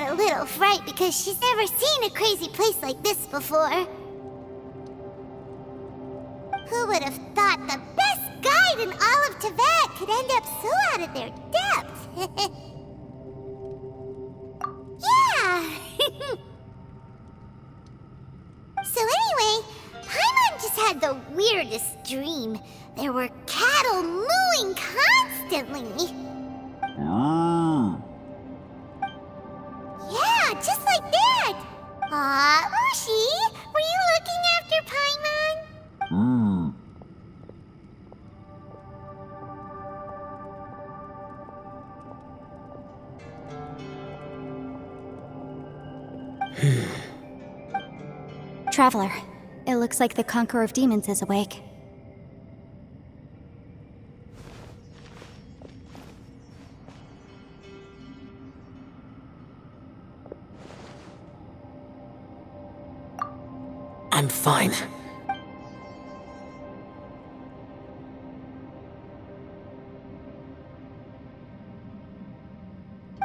got a little fright because she's never seen a crazy place like this before. Who would have thought the best guide in all of Tibet could end up so out of their depth? Yeah! So anyway, Paimon just had the weirdest dream. There were cattle mooing constantly. Yeah, just like that. Aw, Ushi, were you looking after Paimon? Traveler, it looks like the Conqueror of Demons is awake. I'm fine.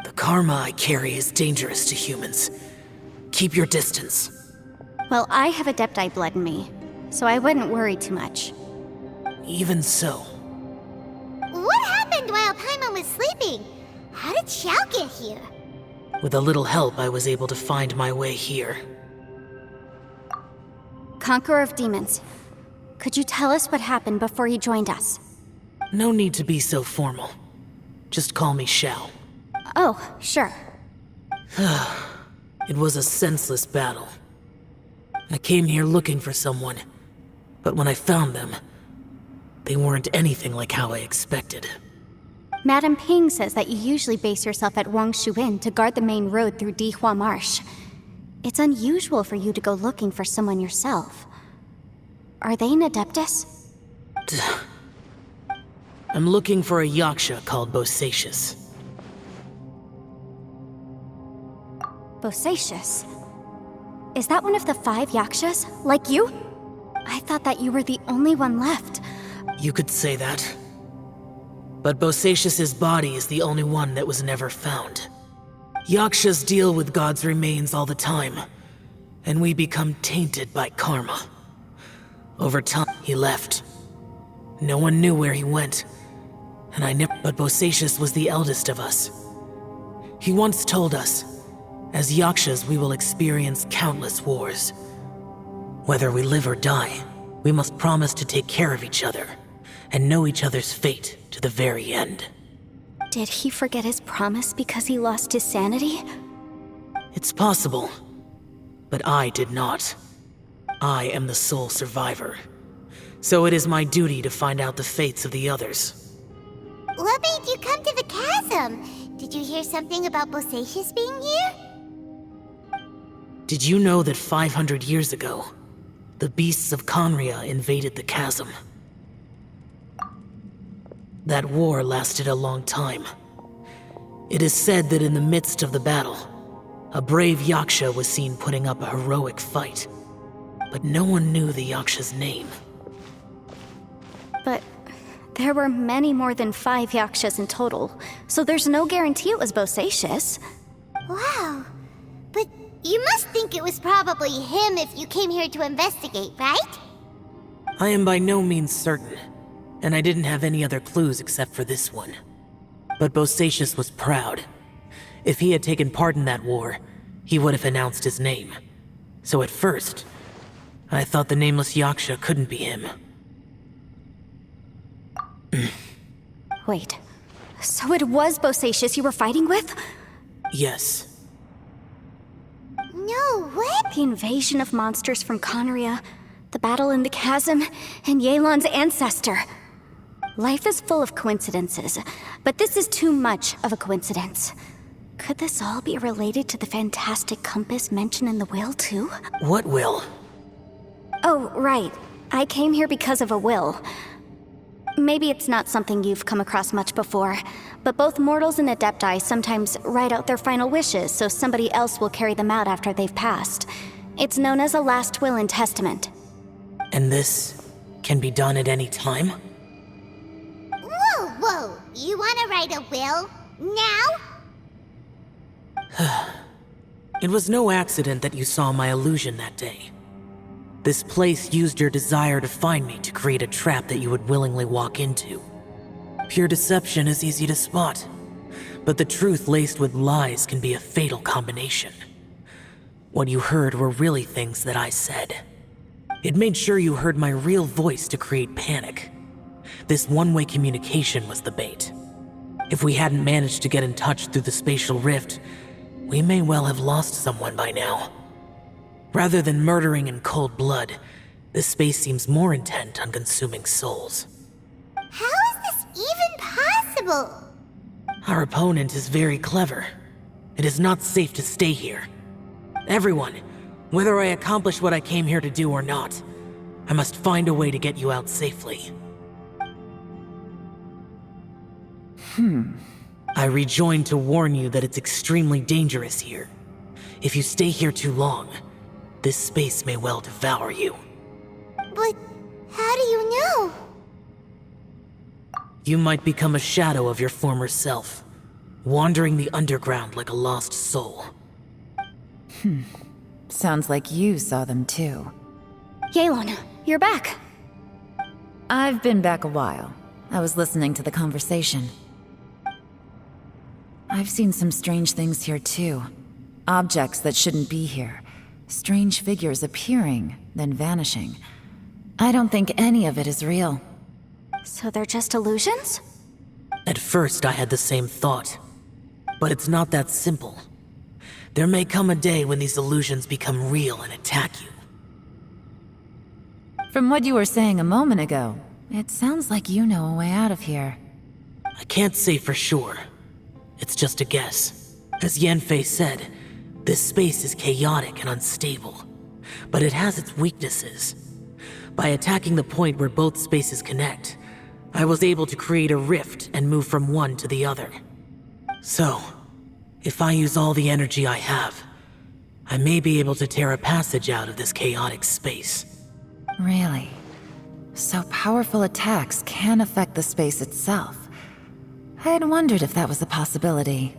The karma I carry is dangerous to humans. Keep your distance. Well, I have Adepti blood in me, so I wouldn't worry too much. Even so. What happened while Paimon was sleeping? How did Xiao get here? With a little help, I was able to find my way here. Conqueror of Demons, could you tell us what happened before you joined us? No need to be so formal. Just call me Xiao. Oh, sure. It was a senseless battle. I came here looking for someone, but when I found them, they weren't anything like how I expected. Madame Ping says that you usually base yourself at Wangshu Inn to guard the main road through Dihua Marsh. It's unusual for you to go looking for someone yourself. Are they an Adeptus? I'm looking for a Yaksha called Bosacius. Bosacius? Is that one of the 5 Yakshas? Like you? I thought that you were the only one left. You could say that. But Bosacius's body is the only one that was never found. Yakshas deal with God's remains all the time, and we become tainted by karma. Over time, he left. No one knew where he went, and I never. But Bosacius was the eldest of us. He once told us, as Yakshas, we will experience countless wars. Whether we live or die, we must promise to take care of each other, and know each other's fate to the very end. Did he forget his promise because he lost his sanity? It's possible, but I did not. I am the sole survivor. So it is my duty to find out the fates of the others. What made you come to the chasm? Did you hear something about Bosacius being here? Did you know that 500 years ago, the beasts of Conria invaded the chasm? That war lasted a long time. It is said that in the midst of the battle, a brave Yaksha was seen putting up a heroic fight. But no one knew the Yaksha's name. But there were many more than 5 Yakshas in total, so there's no guarantee it was Bosacius. Wow. But you must think it was probably him if you came here to investigate, right? I am by no means certain, and I didn't have any other clues except for this one. But Bosacius was proud. If he had taken part in that war, he would have announced his name. So at first, I thought the nameless Yaksha couldn't be him. Wait, so it was Bosacius you were fighting with? Yes. No way! The invasion of monsters from Conria, the battle in the chasm, and Yelan's ancestor. Life is full of coincidences, but this is too much of a coincidence. Could this all be related to the fantastic compass mentioned in the will, too? What will? Oh, right. I came here because of a will. Maybe it's not something you've come across much before, but both mortals and Adepti sometimes write out their final wishes so somebody else will carry them out after they've passed. It's known as a last will and testament. And this can be done at any time? Whoa! You wanna write a will? Now? It was no accident that you saw my illusion that day. This place used your desire to find me to create a trap that you would willingly walk into. Pure deception is easy to spot, but the truth laced with lies can be a fatal combination. What you heard were really things that I said. It made sure you heard my real voice to create panic. This one-way communication was the bait. If we hadn't managed to get in touch through the spatial rift, we may well have lost someone by now. Rather than murdering in cold blood, this space seems more intent on consuming souls. How is this even possible? Our opponent is very clever. It is not safe to stay here. Everyone, whether I accomplish what I came here to do or not, I must find a way to get you out safely. I rejoined to warn you that it's extremely dangerous here. If you stay here too long, this space may well devour you. But how do you know? You might become a shadow of your former self, wandering the underground like a lost soul. Sounds like you saw them too. Yelan, you're back. I've been back a while. I was listening to the conversation. I've seen some strange things here too. Objects that shouldn't be here. Strange figures appearing, then vanishing. I don't think any of it is real. So they're just illusions? At first, I had the same thought. But it's not that simple. There may come a day when these illusions become real and attack you. From what you were saying a moment ago, it sounds like you know a way out of here. I can't say for sure. It's just a guess. As Yanfei said, this space is chaotic and unstable, but it has its weaknesses. By attacking the point where both spaces connect, I was able to create a rift and move from one to the other. So, if I use all the energy I have, I may be able to tear a passage out of this chaotic space. Really? So powerful attacks can affect the space itself. I had wondered if that was a possibility.